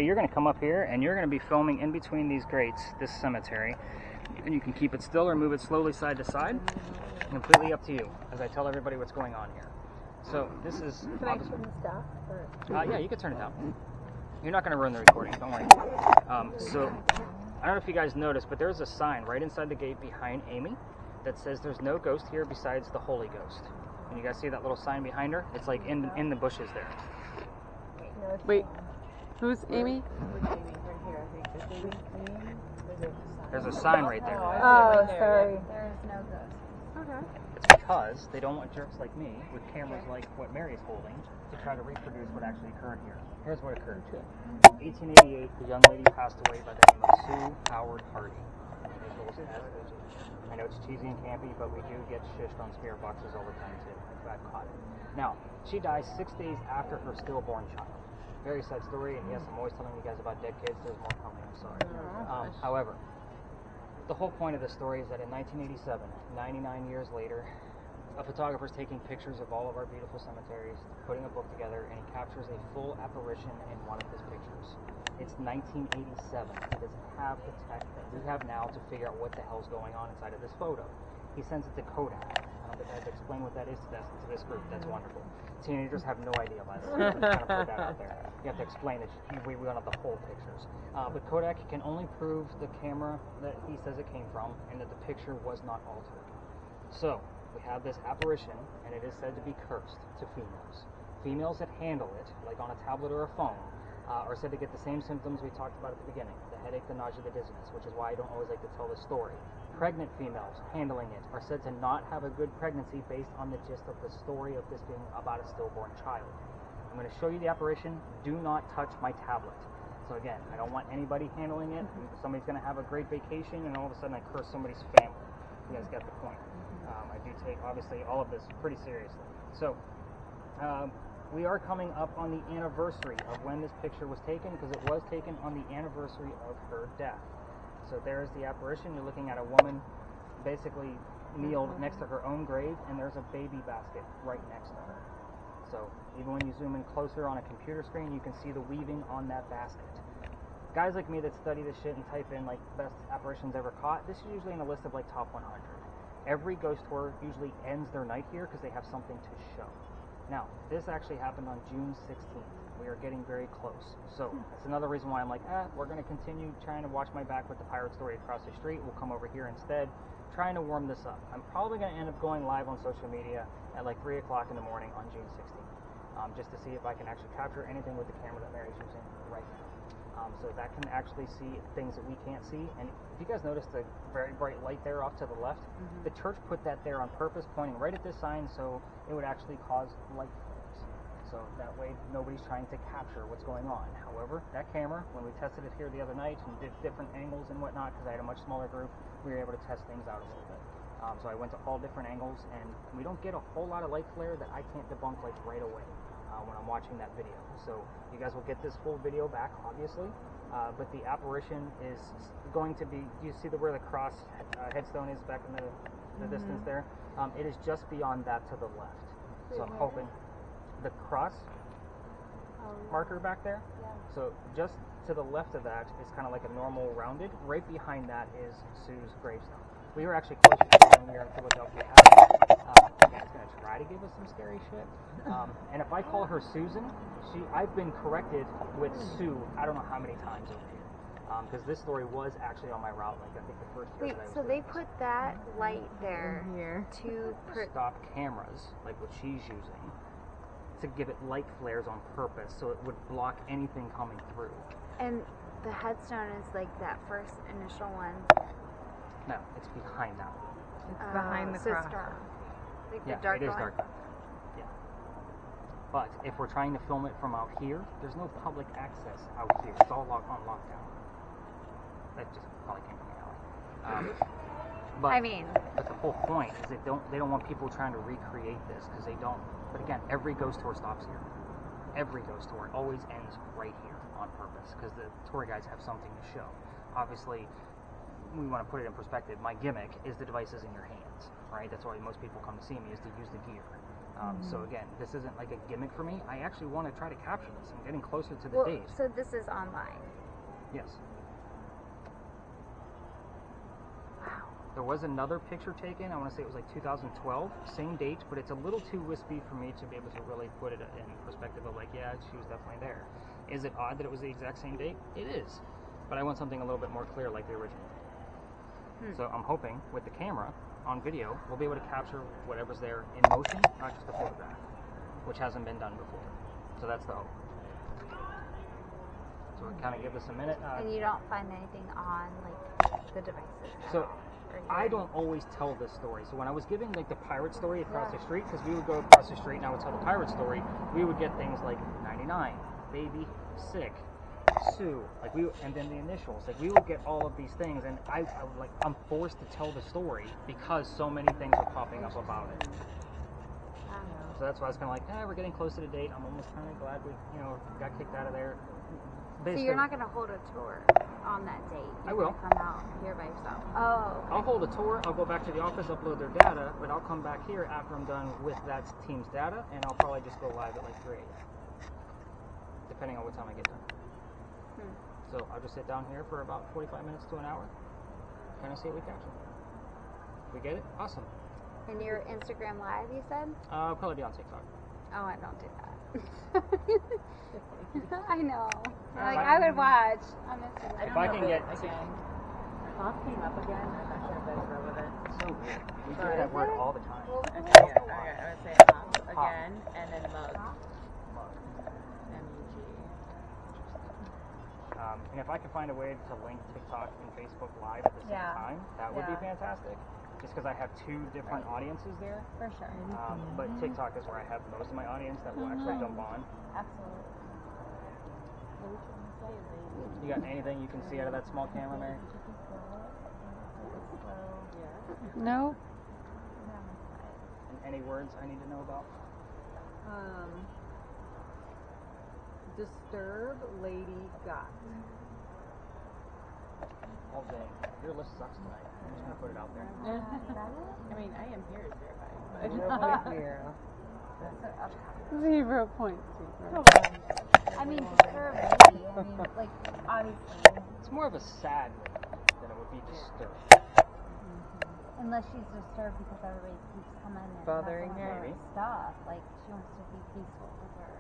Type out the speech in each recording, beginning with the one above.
you're going to come up here and you're going to be filming in between these grates, this cemetery. And you can keep it still or move it slowly side to side. Completely up to you as I tell everybody what's going on here. So this is... Can I turn this down? Yeah, you can turn it down. You're not going to ruin the recording, don't worry. So I don't know if you guys noticed, but there's a sign right inside the gate behind Amy that says there's no ghost here besides the Holy Ghost. And you guys see that little sign behind her? It's like in the bushes there. Wait, who's Amy? There's a sign right there. Oh, sorry. There is no ghost. Okay. It's because they don't want jerks like me with cameras like what Mary's holding to try to reproduce what actually occurred here. Here's what occurred. In 1888, the young lady passed away by the name of Sue Howard Hardy. I know it's cheesy and campy, but we do get shished on spirit boxes all the time too. I've caught it. Now, she dies 6 days after her stillborn child. Very sad story, and yes, I'm always telling you guys about dead kids. There's more coming, I'm sorry. However, the whole point of this story is that in 1987, 99 years later, a photographer's taking pictures of all of our beautiful cemeteries, putting a book together, and he captures a full apparition in one of his pictures. It's 1987. He doesn't have the tech that we have now to figure out what the hell's going on inside of this photo. He sends it to Kodak. I don't think I have to explain what that is to this group. That's wonderful. Teenagers have no idea, Les. I'm trying to put that out there. You have to explain it. We don't have the whole pictures. But Kodak can only prove the camera that he says it came from and that the picture was not altered. So, we have this apparition, and it is said to be cursed to females. Females that handle it, like on a tablet or a phone, are said to get the same symptoms we talked about at the beginning, the headache, the nausea, the dizziness, which is why I don't always like to tell this story. Pregnant females handling it are said to not have a good pregnancy based on the gist of the story of this being about a stillborn child. I'm going to show you the apparition. Do not touch my tablet. So again, I don't want anybody handling it. Somebody's going to have a great vacation, and all of a sudden I curse somebody's family. You guys get the point. I do take, obviously, all of this pretty seriously. So, we are coming up on the anniversary of when this picture was taken, because it was taken on the anniversary of her death. So there's the apparition. You're looking at a woman basically kneeled next to her own grave, and there's a baby basket right next to her. So even when you zoom in closer on a computer screen, you can see the weaving on that basket. Guys like me that study this shit and type in like best apparitions ever caught, this is usually in a list of like top 100. Every ghost tour usually ends their night here because they have something to show. Now, this actually happened on June 16th. We are getting very close. So that's another reason why I'm like, we're going to continue trying to watch my back with the pirate story across the street. We'll come over here instead, trying to warm this up. I'm probably going to end up going live on social media at like 3 o'clock in the morning on June 16th, just to see if I can actually capture anything with the camera that Mary's using right now. So that can actually see things that we can't see. And if you guys notice the very bright light there off to the left, the church put that there on purpose, pointing right at this sign, so it would actually cause light flares. So that way nobody's trying to capture what's going on. However, that camera, when we tested it here the other night and did different angles and whatnot, because I had a much smaller group, we were able to test things out a little bit. So I went to all different angles, and we don't get a whole lot of light flare that I can't debunk like right away when I'm watching that video. So you guys will get this full video back, obviously, but the apparition is going to be, you see where the cross headstone is back in the distance there? It is just beyond that to the left. So I'm hoping the cross marker back there. Yeah. So just to the left of that is kind of like a normal rounded. Right behind that is Sue's gravestone. We were actually closer to when we were in Philadelphia. It's going to try to give us some scary shit. And if I call her Susan, I've been corrected with Sue I don't know how many times over here. Because this story was actually on my route, like I think the first year. Wait, so they put that light there to stop cameras, like what she's using, to give it light flares on purpose, so it would block anything coming through. And the headstone is like that first initial one. No, it's behind that one. It's behind the cross. Dark. Like yeah, the dark it is one. dark. Yeah. But if we're trying to film it from out here, there's no public access out here. It's all on lockdown. That just probably came from the alley. But the whole point is they don't want people trying to recreate this because they don't. But again, every ghost tour stops here. Every ghost tour always ends right here on purpose because the tour guides have something to show. Obviously, we want to put it in perspective. My gimmick is the devices in your hands, right? That's why most people come to see me, is to use the gear. So again, this isn't like a gimmick for me. I actually want to try to capture this. I'm getting closer to the Well, date. so this is online. Yes. Wow. There was another picture taken. I want to say it was like 2012, same date, but it's a little too wispy for me to be able to really put it in perspective of like, yeah, she was definitely there. Is it odd that it was the exact same date? It is, but I want something a little bit more clear like the original. So I'm hoping with the camera on video, we'll be able to capture whatever's there in motion, not just a photograph, which hasn't been done before. So that's the hope. So we'll kind of give this a minute. And you don't find anything on like the devices. So I don't always tell this story. So when I was giving like the pirate story across the street, because we would go across the street and I would tell the pirate story, we would get things like 99, baby, sick, Sue, like and then the initials. Like we would get all of these things, and I'm forced to tell the story because so many things are popping up about it. So that's why I was kind of like, we're getting close to the date. I'm almost kind of glad we, got kicked out of there. So you're not going to hold a tour on that date? I will. Come out here by yourself. Oh. Okay. I'll hold a tour. I'll go back to the office, upload their data, but I'll come back here after I'm done with that team's data, and I'll probably just go live at like 3 a.m. depending on what time I get done. So I'll just sit down here for about 45 minutes to an hour, kind of see what we capture. We get it? Awesome. And your Instagram Live, you said? I'll probably be on TikTok. Oh, I don't do that. I know. Like, I would watch on Instagram. If I can get... Again. Pop came up again. I'm not sure if that's relevant. So weird. We do that word all the time. Okay, yeah. I would say pop again, and then mug. And if I could find a way to link TikTok and Facebook Live at the same time, that would be fantastic. Just because I have two different audiences there. For sure. But TikTok is where I have most of my audience that will actually jump on. Absolutely. You got anything you can see out of that small camera, Mary? No. And any words I need to know about? Disturb Lady Got. All day. Your list sucks tonight. I'm just going to put it out there. I mean, I am here 0.0. 0 points. I mean, disturb maybe. I mean, like, obviously. It's more of a sad lady than it would be disturbed. Unless she's disturbed because everybody keeps coming and Bothering messing her. with her stuff. Like, she wants to be peaceful with her.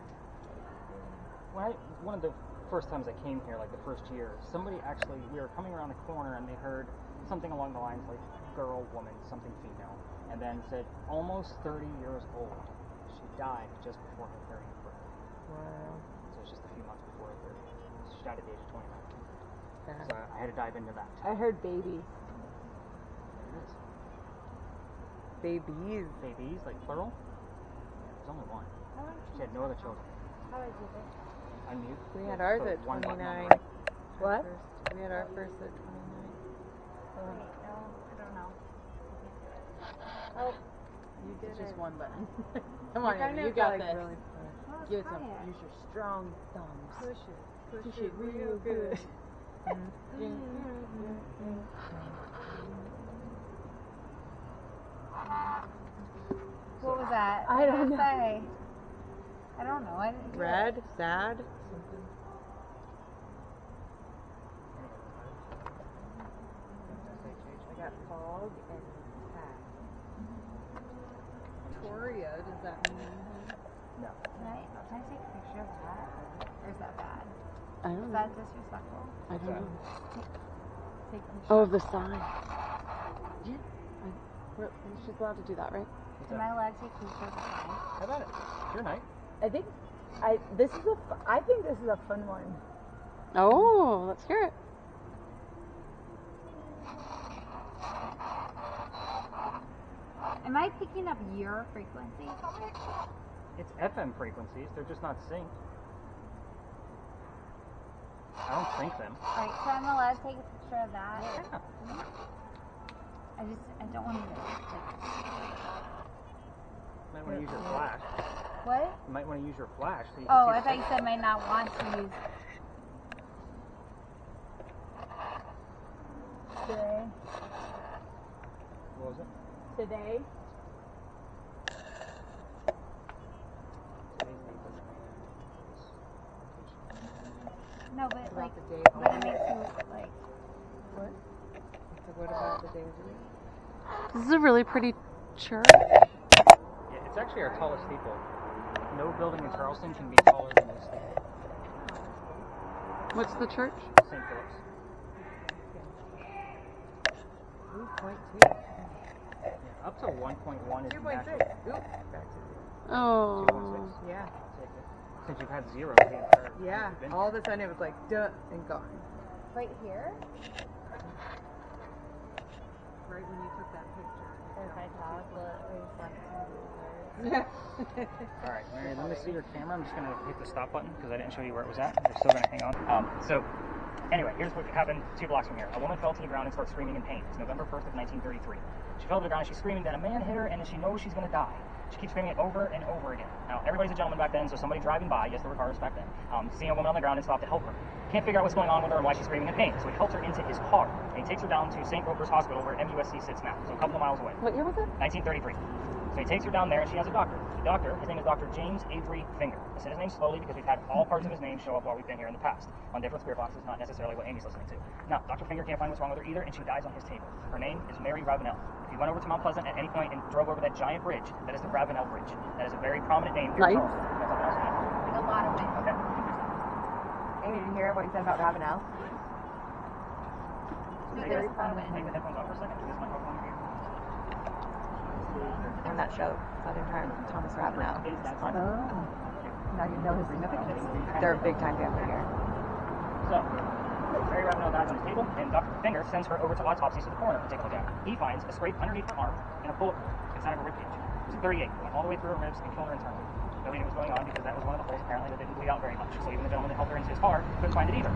One of the first times I came here, like the first year, somebody actually, we were coming around the corner and they heard something along the lines like girl, woman, something female, and then said almost 30 years old. She died just before her 30th birthday. Wow. So it's just a few months before her 30th. She died at the age of 29. Sad. So I had to dive into that. I heard babies. There it is. Babies. Babies, like plural? There's only one. She had no other children. How would you do? Unmute. We had ours So at one button on the 29. right. What? We had our first at 29. Wait, no, I don't know. Oh, you did just one button. Come You're on, kind Amy, you of, got like, this. really Give it some. try it. Use your strong thumbs. Push it real good. What was that? I don't know. Say? I don't know. I didn't do Red, it. sad, something. I got fog and pack. Victoria, does that mean anything? No. Can I take a picture of that? Or is that bad? I don't Is know. that disrespectful? I don't know. Take a picture. Oh, the sign. Yeah. She's allowed to do that, right? Am I allowed to take pictures of the sign? How about it? It's your night. I think I think this is a fun one. Oh, let's hear it. Am I picking up your frequency? It's FM frequencies. They're just not synced. I don't sync them. Alright, so I'm allowed to take a picture of that? Yeah. I don't want to Might want to use your flash. What? You might want to use your flash so you can Oh, see I the thought you picture. said might not want to use. Today. What was it? Today. about the day? But it makes me like. What? So what about the day of the week? This is a really pretty church. Yeah, it's actually our tallest steeple. No building in Charleston can be taller than this steeple. What's the church? St. Philip's. 2.2. Yeah, up to 1.1 is 2.6. natural. Oop, back to zero. Oh. 2.6. Yeah. Take it. Since you've had zero the entire time Yeah. you've been All of a sudden it was like, duh, and gone. Right here? Right when you took that picture. If I talk, will it reflect All right, Mary, let me see your camera. I'm just going to hit the stop button because I didn't show you where it was at. You're still going to hang on. So, anyway, here's what happened 2 blocks from here. A woman fell to the ground and started screaming in pain. It's November 1st of 1933. She fell to the ground and she's screaming that a man hit her and that she knows she's going to die. She keeps screaming it over and over again. Now, everybody's a gentleman back then, so somebody driving by, yes, there were cars back then, seeing a woman on the ground and stopped to help her. Can't figure out what's going on with her and why she's screaming in pain. So he helps her into his car, and he takes her down to St. Roper's Hospital, where MUSC sits now, so a couple of miles away. What year was it? 1933. So he takes her down there, and she has a doctor. The doctor, his name is Dr. James Avery Finger. I said his name slowly because we've had all parts of his name show up while we've been here in the past on different spirit boxes, not necessarily what Amy's listening to. Now, Dr. Finger can't find what's wrong with her either, and she dies on his table. Her name is Mary Ravenel. If you went over to Mount Pleasant at any point and drove over that giant bridge, that is the Ravenel Bridge. That is a very prominent name here in Nice. Charleston. That's something else we know. a lot of wind. Okay. Amy, did you hear what he said about Ravenel? No, there's a lot of Take wind. the headphones off for a second. This microphone here. On that show, Southern Time, Thomas Ravenel. Now you know his significance. They're a big time family here. So, Mary Ravenel dies on his table, and Dr. Finger sends her over to autopsy to the coroner to take a look at her. He finds a scrape underneath her arm and a bullet inside of her ribcage. It was a 38. It went all the way through her ribs and killed her internally. Nobody knew what was going on because that was one of the holes apparently that didn't bleed out very much. So even the gentleman that helped her into his car couldn't find it either.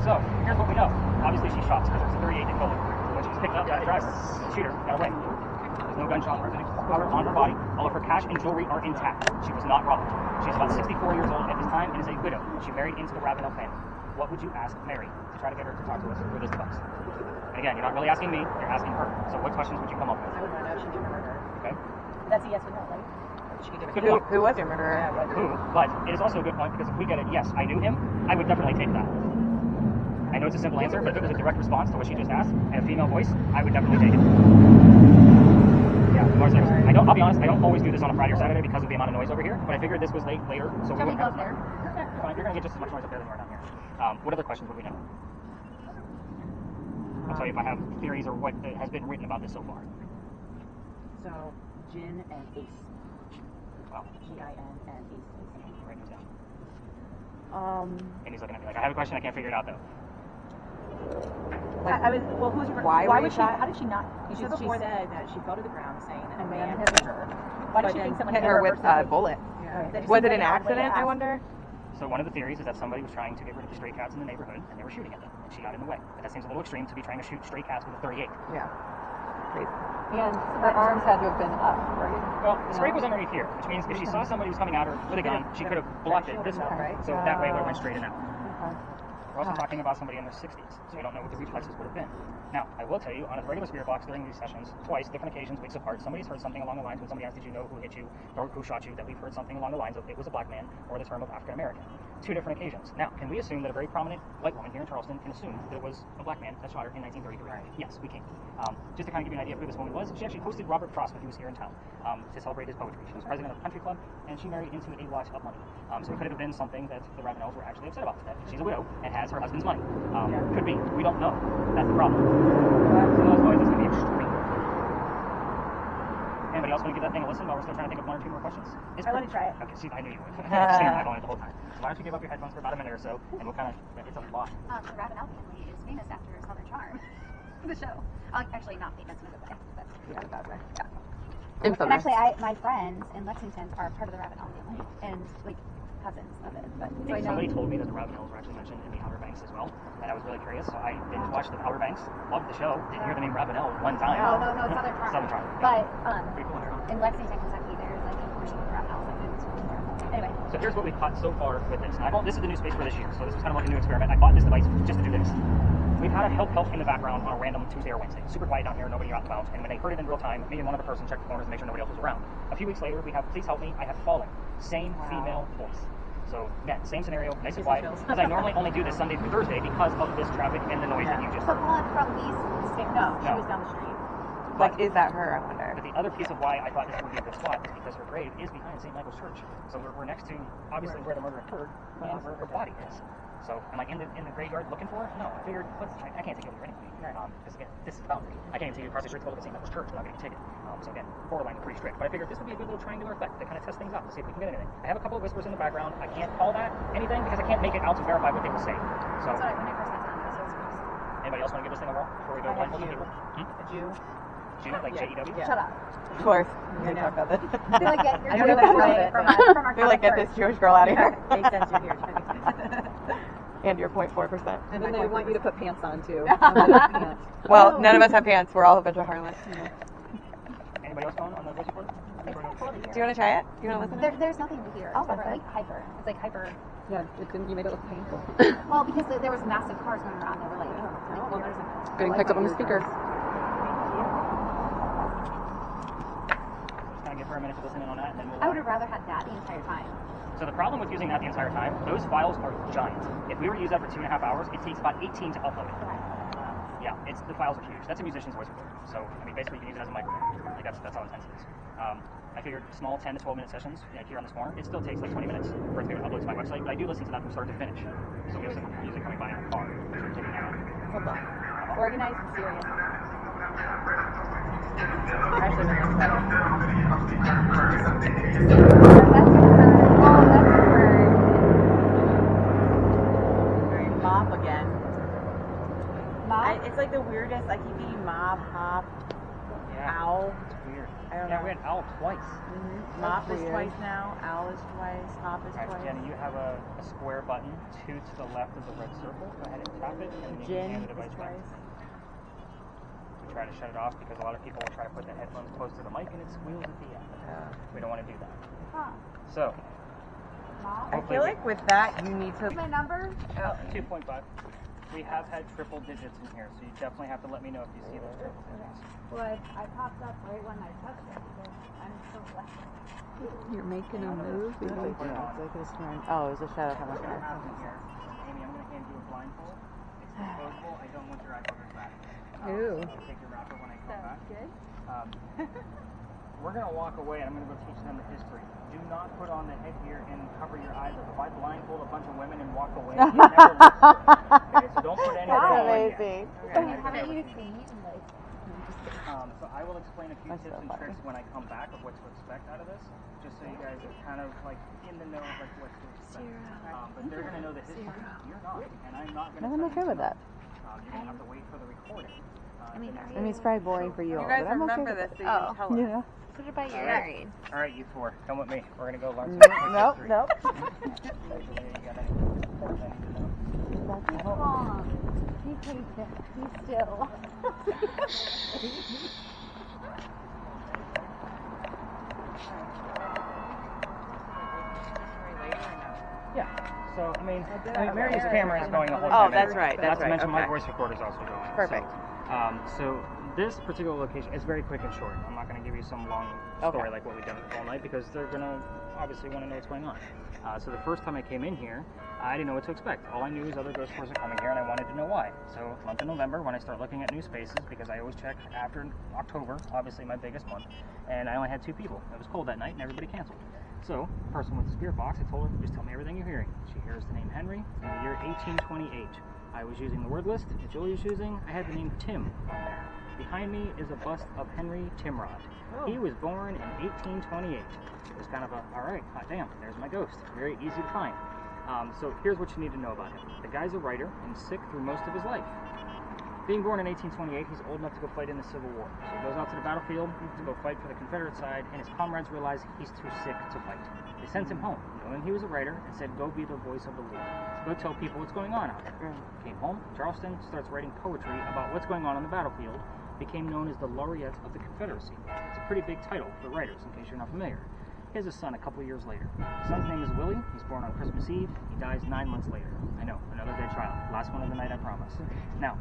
So, here's what we know. Obviously she shot because it was a 38 that killed her. When she was picked up by the driver, the shooter got away. There's no gunshot wounds on her body. All of her cash and jewelry are intact. She was not robbed. She's about 64 years old at this time and is a widow. She married into the Ravenel family. What would you ask Mary to try to get her to talk to us through this device? And again, you're not really asking me, you're asking her. So what questions would you come up with? I would want to know if she did a murder. Okay. That's a yes or no, right? She could give Good a point. Who was your murderer? Yeah, but Who? But it is also a good point because if we get it, yes, I knew him, I would definitely take that. I know it's a simple answer, but if it was a direct response to what she just asked and a female voice, I would definitely take it. Yeah, more serious. I'll be honest, I don't always do this on a Friday or Saturday because of the amount of noise over here, but I figured this was later, so we wouldn't have there. You're fine. You're going to get just as much noise up there than you are down here. What other questions would we know? I'll tell you if I have theories or what has been written about this so far. so Jin and Ace. Well, G-I-N and Ace. write those down. And he's looking at me like, I have a question, I can't figure it out though. I was, well, who's your Why why were was you she? shot? How did she not? You She said said before that she fell to the ground saying that A a man man hit hit her. Why did she think someone hit her with a bullet? Yeah. Was it an accident, I wonder? So one of the theories is that somebody was trying to get rid of the stray cats in the neighborhood and they were shooting at them and she got in the way. But that seems a little extreme to be trying to shoot stray cats with a 38. Yeah. Crazy. And her arms had to have been up, right? Well, the scrape was underneath here, which means if she saw somebody who was coming at her with a gun, she could have blocked it this way. So that way it would have went straight in out. We're also talking about somebody in their 60s, so we don't know what the reflexes would have been. Now, I will tell you, on a regular spirit box during these sessions, twice, different occasions, weeks apart, somebody's heard something along the lines when somebody asked, did you know who hit you or who shot you, that we've heard something along the lines of it was a black man or the term of African American. 2 different occasions. Now, can we assume that a very prominent white woman here in Charleston can assume that it was a black man that shot her in 1933? Yes, we can. Just to kind of give you an idea of who this woman was, she actually hosted Robert Frost when he was here in town to celebrate his poetry. She was president of a country club, and she married into a lot of money. So it could have been something that the Ravenels were actually upset about, that she's a widow and has her husband's money. Could be. We don't know. That's the problem. So those noise is going to be extreme. Anybody else want to give that thing a listen while we're still trying to think of 1 or 2 more questions? I want to try it. Okay, see, I knew you would. Staring at it the whole time. So why don't you give up your headphones for about a minute or so, and we'll kind of, it's a lot. The Ravenel family is famous after Southern Charm. The show. Actually, not famous in a good way. But Yeah, that way. And actually, my friends in Lexington are part of the Ravenel family and like cousins of it. But so I know. Somebody told me that the Ravenels were actually mentioned in the Outer Banks as well, and I was really curious. So I binge watched the Outer Banks, loved the show, didn't hear the name Ravenel one time. No, Southern Charm. Southern Charm. But Pretty cool. in Lexington, Kentucky, there's like a portion of the Ravenels that moves from there. Anyway. So here's what we've caught so far with this. Now, this is the new space for this year, so this was kind of like a new experiment. I bought this device just to do this. We've had a help in the background on a random Tuesday or Wednesday. Super quiet down here, nobody out and about. And when they heard it in real time, me and one other person checked the corners to make sure nobody else was around. A few weeks later, we have, please help me, I have fallen. Same female voice. So again, same scenario, nice and quiet. Because I normally only do this Sunday through Thursday because of this traffic and the noise that you just So heard. Paula from Lee's same. No, she No. was down the street. Like, is that her? I wonder. But the other piece of why I thought this would be a good spot is because her grave is behind St. Michael's Church. So we're next to, obviously, where the murder occurred and where her body is. So am I in the graveyard looking for her? No, I figured, I can't take you over there anyway. Because again, this is the boundary. I can't even take you across the street to go look at St. Michael's Church without getting a ticket. So again, borderline pretty strict. But I figured this would be a good little triangular effect to kind of test things out to see if we can get anything. I have a couple of whispers in the background. I can't call that anything because I can't make it out to verify what people say. So That's what when I first got down there, so it's first. anybody else want to give this thing a whirl before we go blindfolding people? A Jew. Jew, like J-E-W? Yeah. Shut up. Of course. We're gonna talk about this. I feel like get your I don't know if that's relevant. from our They're like, get this Jewish girl out of here. They sent you here. And your 0.4%. And then they want you to put pants on too. Well, none of us have pants. We're all a bunch of harlots. Anybody else going on the voice recorder? Do you want to try it? Do you want to listen? There's nothing to hear. Oh, Except for okay. like hyper. It's like hyper. Yeah, you made it look painful. Well, because there was massive cars going around. They were like, oh, well, there's a Getting picked up on the speaker. Just kind of give her a minute to listen in on that, and then we'll. I would have rather had that the entire time. So the problem with using that the entire time, those files are giant. If we were to use that for 2.5 hours, it takes about 18 to upload it. Yeah, the files are huge. That's a musician's voice recorder. So I mean, basically, you can use it as a microphone. Like that's how intense it is. I figured small 10 to 12 minute sessions here on this corner. It still takes like 20 minutes for it to upload to my website, but I do listen to that from start to finish. So we have some music coming by in our car. So we're taking that out. Organized and serious. Mop again. Mom? It's like the weirdest. I keep getting mop, hop, Yeah. owl. It's weird. I don't Yeah, know. we had owl twice. Mop is weird. twice now. Owl is twice. Hop is All right, twice. Jenny, you have a square button, 2 to the left of the red circle. Go ahead and tap it, and then you can Jen hand the is device back. twice. We try to shut it off because a lot of people will try to put the headphones close to the mic and it squeals at the end. We don't want to do that. Huh. So, Mom? I feel like with that, you need to. My number? 2.5. We have had triple digits in here, so you definitely have to let me know if you see those triple digits. Well, I popped up right when I touched it because I'm so blessed. You're making a movie. Put it on. Oh, it was a shadow from What's going to up happen here? Amy, I'm going to hand you a blindfold. It's disposable. I don't want your eye covered back. Ooh. So I'll take your wrapper when I come back. Good. We're going to walk away and I'm going to go teach them the history. Do not put on the headgear and cover your eyes up. If I blindfold a bunch of women and walk away, it never works. Okay, so don't put anything on yet. amazing. Haven't you seen me? Like, So I will explain a few tips and tricks when I come back of what to expect out of this, just so you guys are kind of like in the know of like what to expect. But they're going to know the history. You're not, and I'm not going to. I'm okay with that. You're going to have to wait for the recording. I mean, I mean, it's probably boring for you all, You guys but I'm okay remember with this, it. so you can tell us. Yeah. what about your Alright. earrings? All right, you four, come with me. We're going to go learn some Nope, history. nope. Mom, be patient. Be still. Yeah. So, I mean, Mary's camera is going the whole Oh, time. that's right. Not That's to right. mention my Okay. voice recorder is also going. Perfect. So this particular location is very quick and short. I'm not going to give you some long story Okay. like what we've done all night because they're going to obviously want to know what's going on. So the first time I came in here, I didn't know what to expect. All I knew is other ghost tours are coming here and I wanted to know why. So month of November, when I start looking at new spaces, because I always check after October, obviously my biggest month, and I only had 2 people. It was cold that night and everybody canceled. So, the person with the spirit box, I told her, just tell me everything you're hearing. She hears the name Henry in the year 1828. I was using the word list that Julie was using. I had the name Tim on there. Behind me is a bust of Henry Timrod. He was born in 1828. It was kind of a, alright, hot damn, there's my ghost. Very easy to find. So here's what you need to know about him. The guy's a writer and sick through most of his life. Being born in 1828, he's old enough to go fight in the Civil War. So he goes out to the battlefield to go fight for the Confederate side, and his comrades realize he's too sick to fight. They sent him home, knowing he was a writer, and said, go be the voice of the Lord. Go tell people what's going on out there. Came home, Charleston, starts writing poetry about what's going on the battlefield, became known as the Laureate of the Confederacy. It's a pretty big title for writers, in case you're not familiar. He has a son a couple years later. His son's name is Willie. He's born on Christmas Eve. He dies 9 months later. I know, another dead child. Last one of the night, I promise. Now,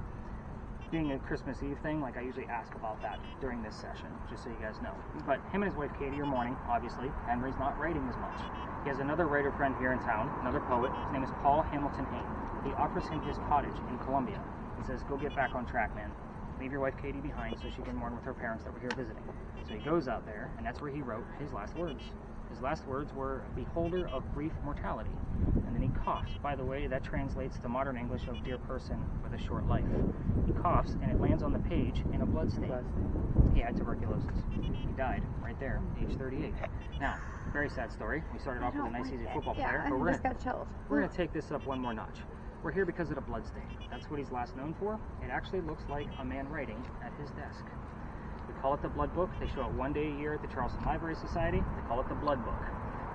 being a Christmas Eve thing, like I usually ask about that during this session, just so you guys know. But him and his wife Katie are mourning, obviously. Henry's not writing as much. He has another writer friend here in town, another poet. His name is Paul Hamilton Hayne. He offers him his cottage in Columbia. He says, go get back on track, man. Leave your wife Katie behind so she can mourn with her parents that were here visiting. So he goes out there, and that's where he wrote his last words. His last words were, beholder of brief mortality. And then he coughs. By the way, that translates to modern English of dear person with a short life. He coughs, and it lands on the page in a blood stain. He had tuberculosis. He died right there, age 38. Now, very sad story. We started off with a nice, easy football player, but we're going to take this up one more notch. We're here because of the blood stain. That's what he's last known for. It actually looks like a man writing at his desk. We call it the Blood Book. They show it one day a year at the Charleston Library Society. They call it the Blood Book.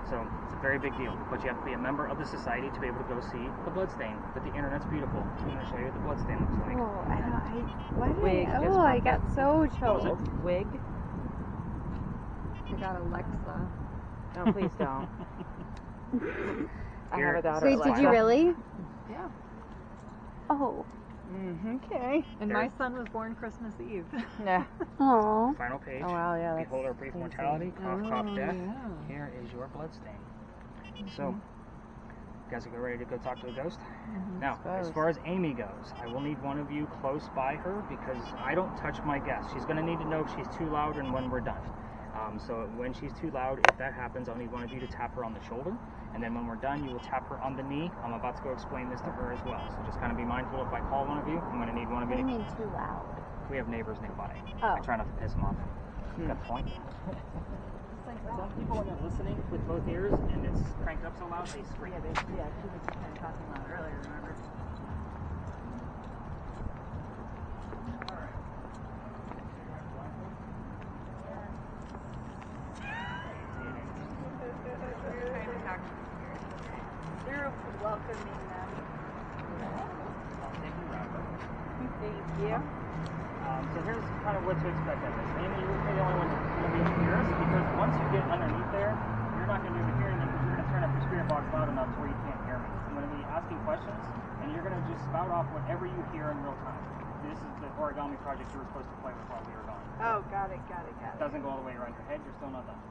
So it's a very big deal, but you have to be a member of the society to be able to go see the blood stain. But the internet's beautiful. I'm going to show you what the blood stain looks like. I got so choked. Wig. I got Alexa. No, please don't. I have a daughter. Wait, did you really? Yeah. Oh. Okay. And my son was born Christmas Eve. Yeah. Oh. Final page. Oh wow, yeah. That's Beholder of brief insane. mortality, cough, cough, death. Yeah. Here is your blood stain. So, you guys are ready to go talk to the ghost? Now, as far as Amy goes, I will need one of you close by her because I don't touch my guests. She's going to need to know if she's too loud and when we're done. So when she's too loud, if that happens, I'll need one of you to tap her on the shoulder. And then when we're done, you will tap her on the knee. I'm about to go explain this to her as well. So just kind of be mindful if I call one of you. I'm going to need one of you What do to... you mean too loud? We have neighbors nearby. Oh. I try not to piss them off. Got the point? Some people, when they're listening with both ears and it's cranked up so loud, they scream. Yeah, she was kind of talking loud earlier, remember? You're welcoming them. I'll take you around. Thank you. So here's kind of what to expect at this. Amy, you're the only one that's going to be able to hear us because once you get underneath there, you're not going to be able to hear anything because you're going to turn up your spirit box loud enough to where you can't hear me. I'm going to be asking questions and you're going to just spout off whatever you hear in real time. This is the origami project you were supposed to play with while we were gone. Oh, got it. It doesn't go all the way around your head, you're still not done.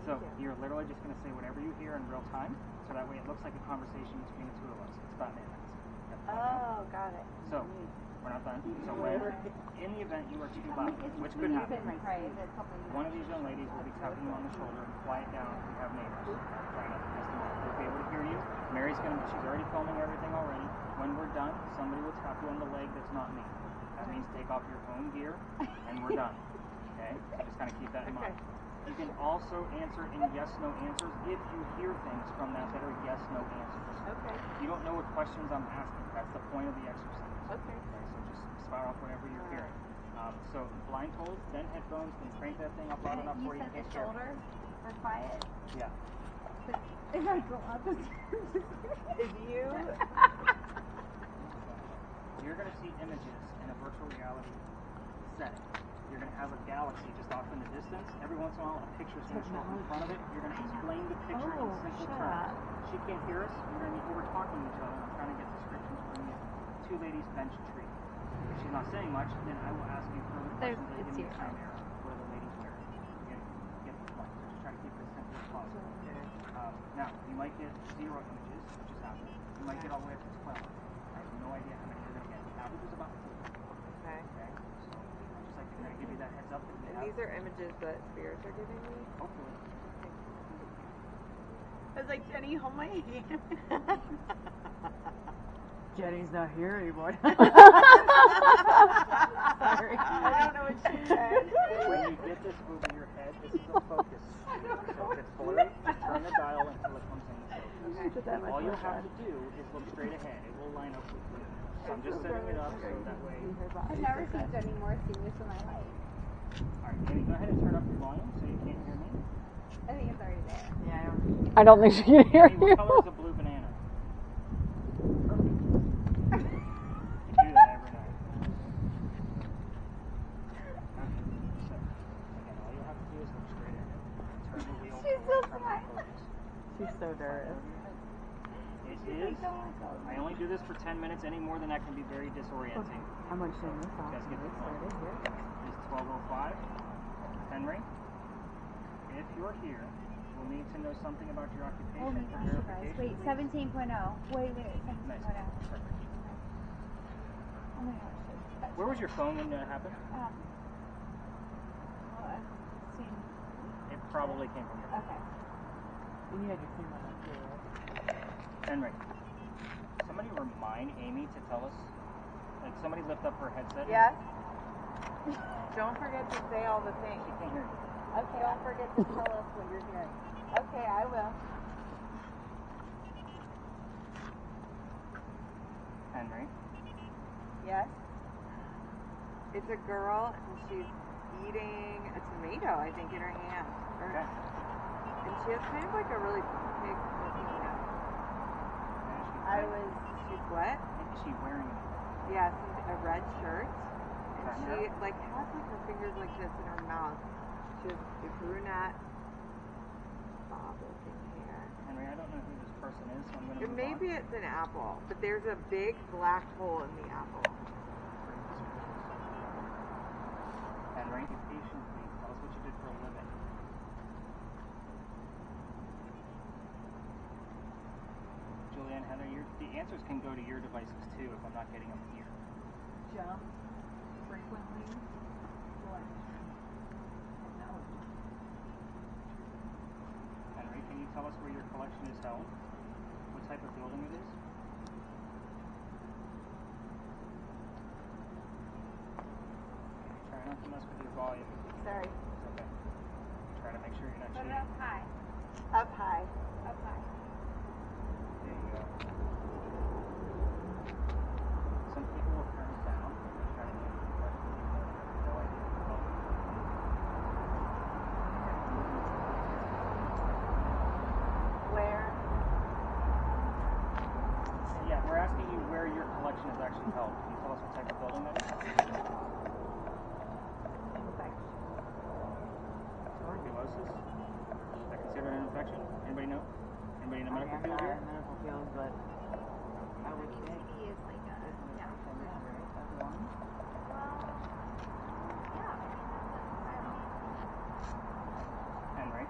So you're literally just going to say whatever you hear in real time, so that way it looks like a conversation between the two of us. It's about minutes. Oh, got it. So, we're not done. So whenever, in the event you are too loud, which could happen, one of these young ladies will be tapping you on the shoulder and quiet down if you have neighbors. Try not to piss them off. They'll be able to hear you. She's already filming everything already. When we're done, somebody will tap you on the leg that's not me. That means take off your own gear, and we're done. Okay? Just kind of keep that in mind. You can also answer in yes/no answers if you hear things from that are yes/no answers. Okay. You don't know what questions I'm asking. That's the point of the exercise. Okay. So just spout off whatever you're hearing. So blindfold, then headphones, and crank that thing up loud enough where you can't hear. Shoulder for quiet. Yeah. If I go up the stairs, Is you? You're going to see images in a virtual reality setting. You're going to have a galaxy just off in the distance. Every once in a while, a picture's going to show up in front of it. You're going to explain the picture in simple terms. She can't hear us. We're going to be over-talking to each other. I'm trying to get descriptions from you. Two ladies bench tree. If she's not saying much, then I will ask you further questions that give me the same error. What are the ladies wearing? Get the point. So just try to keep it as simple as possible. Now, you might get 0 images, which is happening. You might get all the way up to 12. I have no idea how many you're going to get. The average is about 4. Okay. So, just like they're going to give you that heads up that we And have. these are images that spirits are giving me? Hopefully. I was like, Jenny, hold my hand. Jenny's not here anymore. Sorry. I don't know what she said. When you get this moving your head, this is a focus. So if it's blurry, just turn the dial until it comes in the focus. All you'll have to do is look straight ahead. It will line up with you. So I'm just setting it up so that way. I've never seen Jenny more serious in my life. Alright, Amy, go ahead and turn up your volume so you can't hear me. I think it's already there. Yeah, I don't think she can hear Amy, what color is a blue banana? Perfect. You do that every night. So, again, all you'll have to do is look straight ahead. Turn the wheel She's forward so from the smart. focus. she's so nervous. It is. I only only do this for 10 minutes. Any more than that can be very disorienting. I'm going to turn this off. You guys get the point. It's 12:05. Henry, if you're here, we'll need to know something about your occupation Oh my for gosh, you guys. verification. Wait, 17.0. Wait, 17.0. Nice. Perfect. Oh my gosh. Where was your phone when it happened? Well, I've seen. It probably came from your phone. Okay. And you had your camera on too, right? Henry, somebody remind Amy to tell us. Like somebody lift up her headset. Yes? Don't forget to say all the things. She can't hear you. Okay. Don't forget to tell us what you're hearing. Okay, I will. Henry, Yes? It's a girl and she's eating a tomato, I think, in her hand. okay. And she has kind of like a really big looking nose. She's what? Is she wearing it? Yes, a red shirt. And she like has like her fingers like this in her mouth. She has a brunette bob looking hair. Henry, I don't know who this person is, so I'm going to move Maybe on. it's an apple, but there's a big black hole in the apple. Henry, occupation, please. Tell us what you did for a living. Julianne, Heather, the answers can go to your devices too if I'm not getting them here. Jump, frequently, collection, technology. Henry, can you tell us where your collection is held? What type of building it is? Try not to mess with your volume. Sorry. It's okay. Try to make sure you're not Put it cheating. up high. Up high. Up high. There you go. Some people will turn it down. Try to make the question even though they have no idea what the volume is. Where? Yeah, we're asking you where your collection is actually held. Can you tell us what type of building that is? Tuberculosis? Is that considered an infection? Anybody know? Anybody in the medical field here? Medical field, but I would think TB is like a. Yeah. that's one. Henry,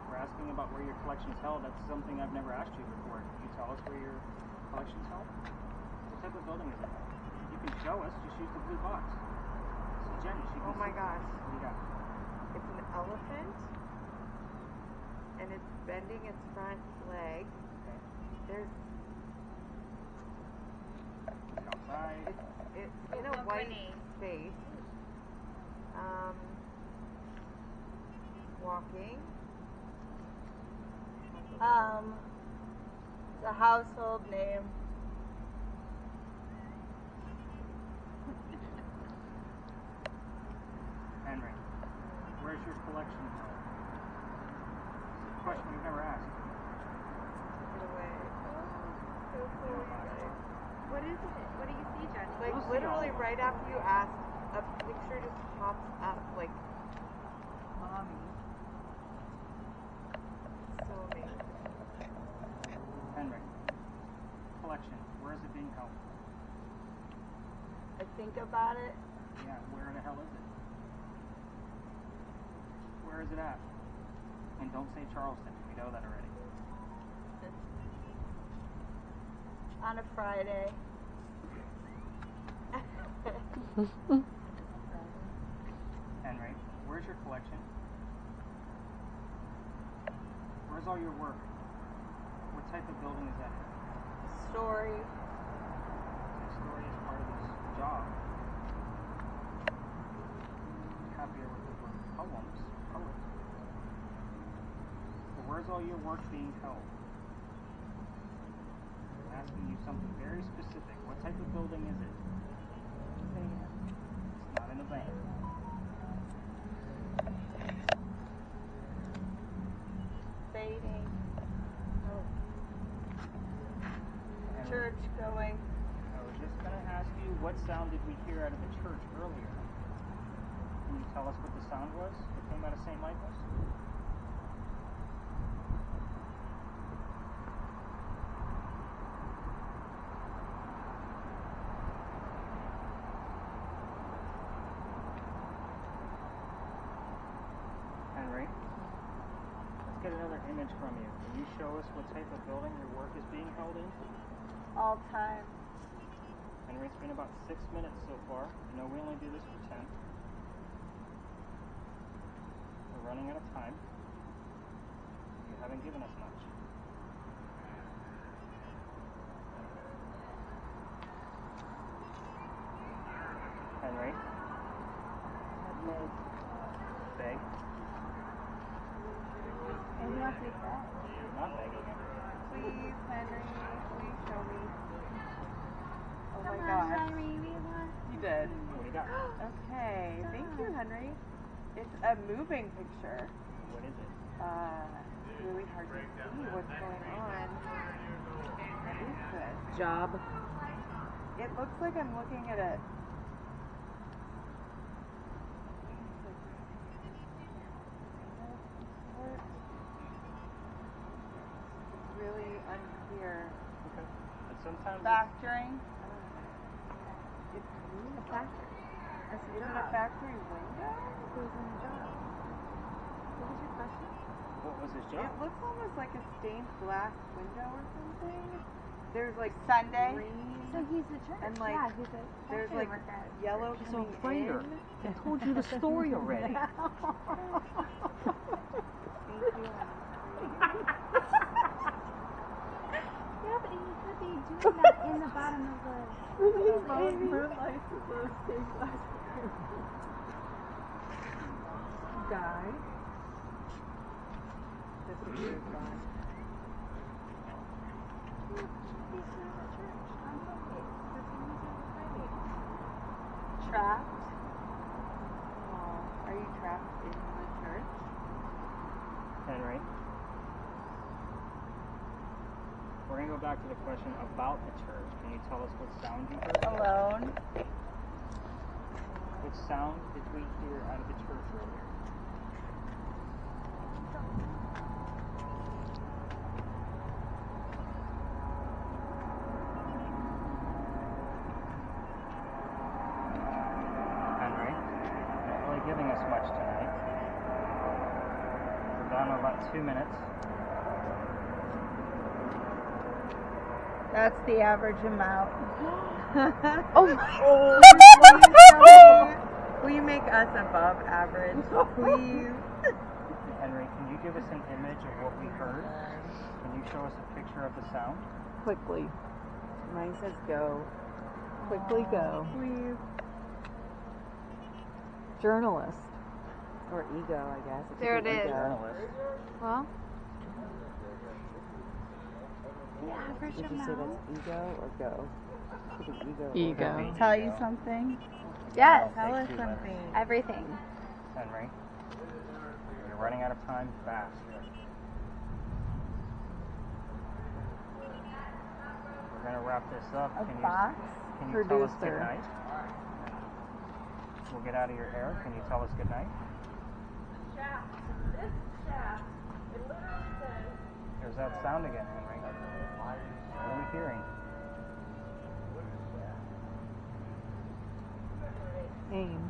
we're asking about where your collection is held. That's something I've never asked you before. Can you tell us where your collection is held? What type of building is it? You can show us. Just use the blue box. So Jenny, she can Oh my see. gosh. What do you got? It's an elephant, and it's bending its front leg. Okay. There's It's outside. it's in a Look, white Renee. space. Walking. It's a household name. Henry, where's your collection held? It's a question we've never asked. Get away. So cool, you guys. What is it? What do you see, Jenny? Like We'll see literally all of right after you ask, a picture just pops up. Like Mommy. so amazing. Henry, collection, where is it being held? I think about it. Yeah, where the hell is it? Where is it at? And don't say Charleston, we know that already. On a Friday. Henry, where's your collection? Where's all your work? What type of building is that in? Story. The story is part of this job. Happier with the word poems, poet. So where's all your work being held? I'm asking you something very specific. What type of building is it? It's not in a bank. Fading. And Church going. I was just going to ask you, what sound did we hear out of the church earlier? Can you tell us what the sound was that came out of St. Michael's? get another image from you. Can you show us what type of building your work is being held in? All time. Henry, it's been about 6 minutes so far. You know we only do this for 10. We're running out of time. You haven't given us much. Henry? Beg? Maybe I'll take that. You're not begging him. Please, Henry, please show me. Oh Come my on, gosh. Henry, we want. You did. What do you got? Okay, thank you, Henry. It's a moving picture. What is it? It's really hard to see what's going on. What is this? Job. It looks like I'm looking at a. It's really unclear. Okay. And sometimes Factoring. It's A factory. That's a Is it a job. factory window? Who's in the job? What was your question? what was his It job? looks almost like a stained glass window or something. There's like Sunday. green. So he's a church. And, like, yeah, he's a There's factory like worker. yellow He's coming a prayer. in. I told you the story already. Thank you, Henry. Yeah, but he could be doing that in the bottom of the. These red lights with those big glass. Guy. This is your guy. He's not a church on Sundays. That's when he's on Friday. Trapped. Are you trapped in the church? Henry. We're going to go back to the question about the church. Can you tell us what sound you heard? Alone. Which sound did we hear out of the church earlier? Henry, you're not really giving us much tonight. We're down to about 2 minutes. That's the average amount. Oh my! Will you make us above average, please? Henry, can you give us an image of what we heard? Can you show us a picture of the sound? Quickly. Mine says go. Quickly go. Please. Journalist. Or ego, I guess. There it is. Journalist. Well, The average Did you say that's ego or go? Could be ego. Ego. Could be Tell ego. you something? yes. Tell us Take 2 something. Everything. Henry, you're running out of time fast. We're going to wrap this up. A Can box? you tell us Producer. good night? We'll get out of your hair. Can you tell us good night? There's that sound again, Henry. What are we hearing? Aim.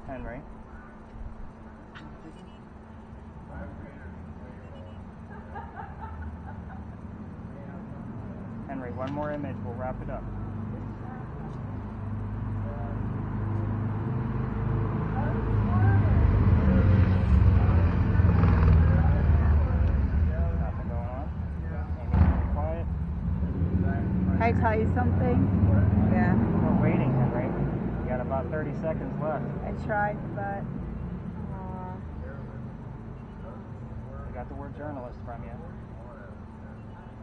Henry. Henry, one more image. We'll wrap it up. Nothing going on. Amy's pretty quiet. Can I tell you something? Yeah. We're waiting, Henry. We got about 30 seconds left. I tried, but We got the word journalist from you.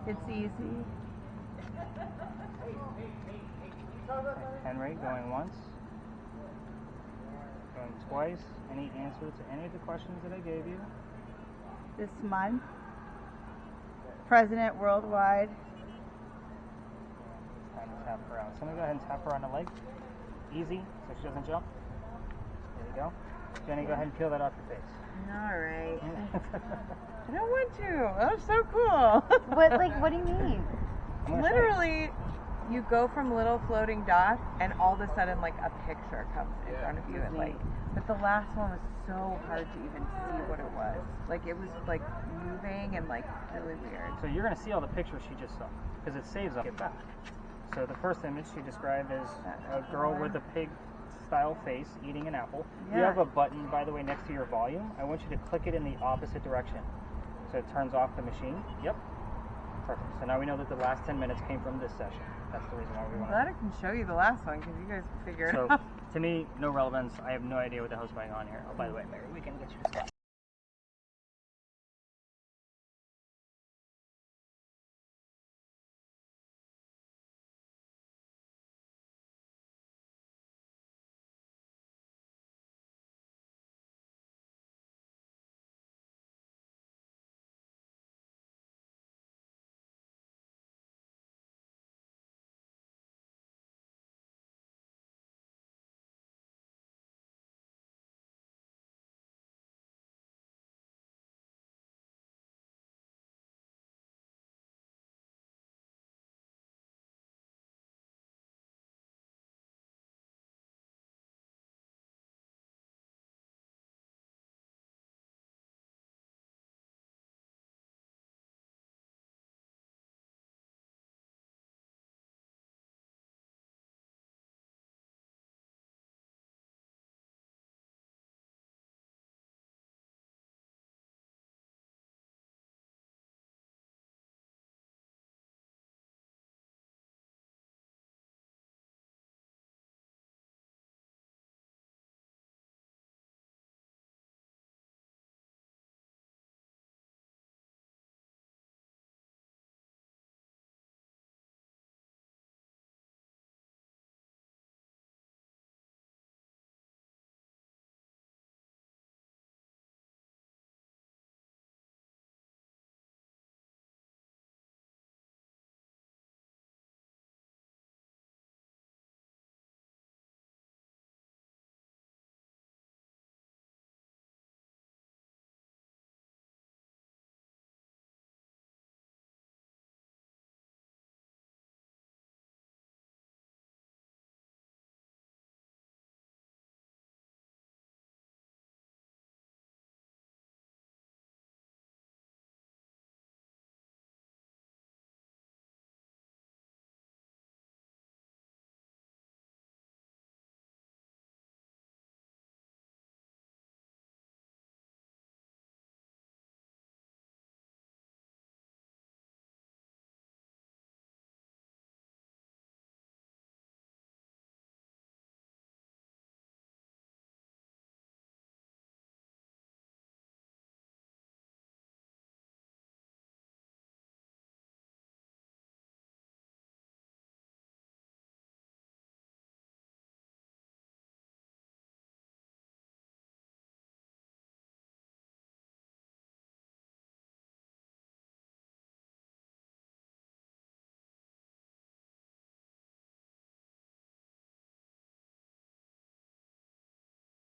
it's easy. Henry, going once. Going twice. Any answer to any of the questions that I gave you? This month, President Worldwide. It's time to tap her out. Somebody go ahead and tap her on the leg. Easy, so she doesn't jump. There you go. Jenny, go ahead and peel that off your face. Alright. I don't want to. That was so cool. What do you mean? I'm gonna show you. Literally, you go from little floating dots, and all of a sudden, like, a picture comes in front of you. And, like, but the last one was so hard to even see what it was. Like, it was, like, moving and, like, really weird. So you're going to see all the pictures she just saw, because it saves up. Get back. So the first image she described is a girl with a pig-style face eating an apple. You have a button, by the way, next to your volume. I want you to click it in the opposite direction, so it turns off the machine. Yep. Perfect. So now we know that the last 10 minutes came from this session. That's the reason why we want to. I'm glad I can show you the last one, because you guys can figure it So, out. to me, no relevance. I have no idea what the hell's going on here. Oh, by the way, Mary, we can get you to stop.